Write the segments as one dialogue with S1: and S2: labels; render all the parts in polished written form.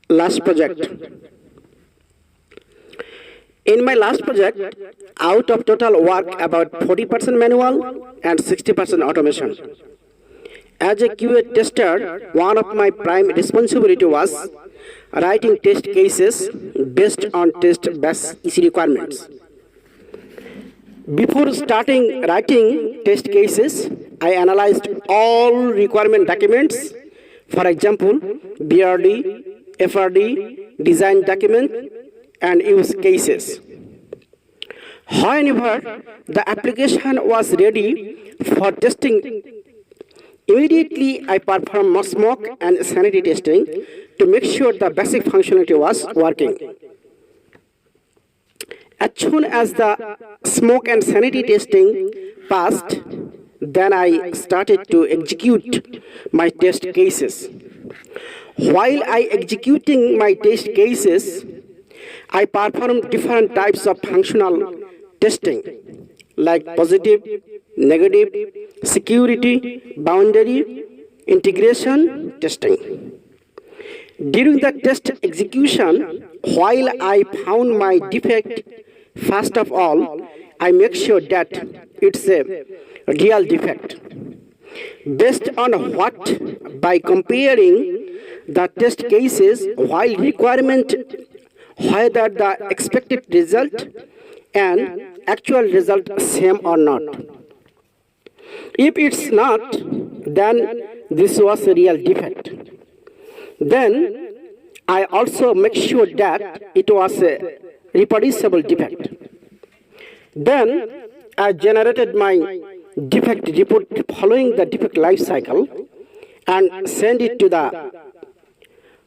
S1: Last project. In my last project, out of total work, about 40% manual and 60% automation. As a QA tester, one of my prime responsibility was writing test cases based on test batch EC requirements. Before starting writing test cases, I analyzed all requirement documents, for example, BRD, FRD, design document, and use cases. Whenever the application was ready for testing, immediately I performed smoke and sanity testing to make sure the basic functionality was working. As soon as the smoke and sanity testing passed, then I started to execute my test cases. While I executing my test cases, I performed different types of functional testing like positive, negative, security, boundary, integration testing. During the test execution, while I found my defect, first of all, I make sure that it's a real defect. Based on what? By comparing the test cases while requirement, whether the expected result and actual result same or not. If it's not, then this was a real defect. Then I also make sure that it was a reproducible defect. Then I generated my defect report following the defect life cycle and send it to the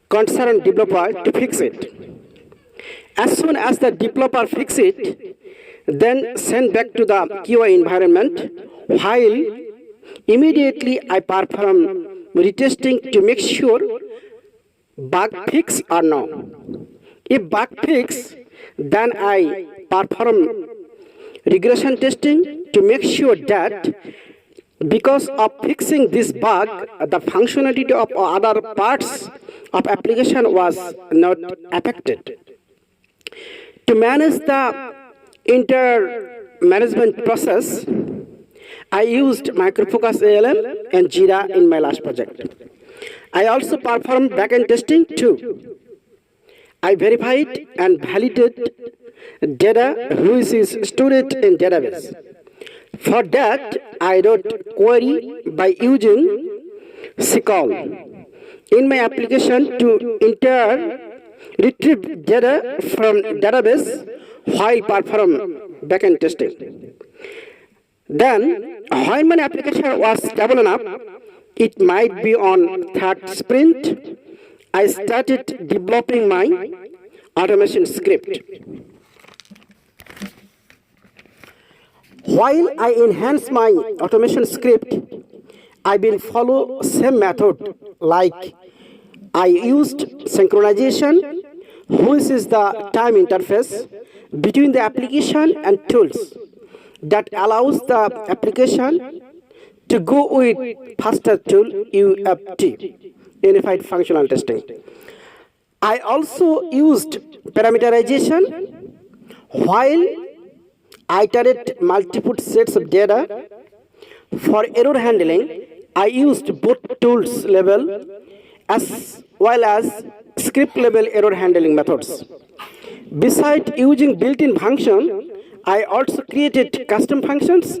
S1: concerned developer to fix it. As soon as the developer fix it, then send back to the QA environment, while immediately I perform retesting to make sure bug fix or no. If bug fix, then I perform regression testing to make sure that because of fixing this bug, the functionality of other parts of application was not affected. To manage the inter-management process, I used Microfocus ALM and Jira in my last project. I also performed backend testing too. I verified and validated data which is stored in database. For that, I wrote query by using SQL in my application to retrieve data from database while perform backend testing. Then, when my application was stable enough, it might be on third sprint, I started developing my automation script. While I enhance my automation script, I will follow same method like I used synchronization, which is the time interface between the application and tools that allows the application to go with faster tool UFT, Unified Functional Testing. I also used parameterization while I iterate multiple sets of data. For error handling, I used both tools level as well as script level error handling methods. Besides using built-in function, I also created custom functions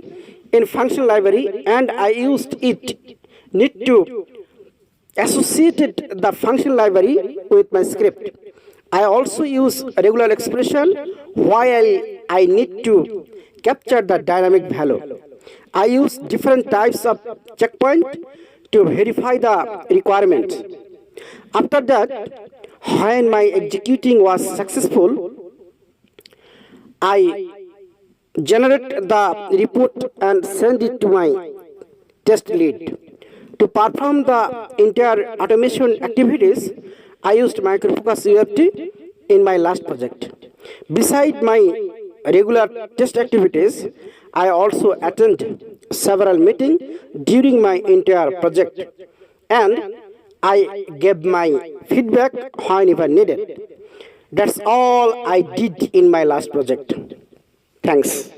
S1: in function library, and I used it need to associated the function library with my script. I also use regular expression while I need to capture the dynamic value. I use different types of checkpoint to verify the requirements. After that, when my executing was successful, I generate the report and send it to my test lead. To perform the entire automation activities, I used Microfocus UFT in my last project. Beside my regular test activities, I also attend several meetings during my entire project, and I gave my feedback whenever needed. That's all I did in my last project. Thanks.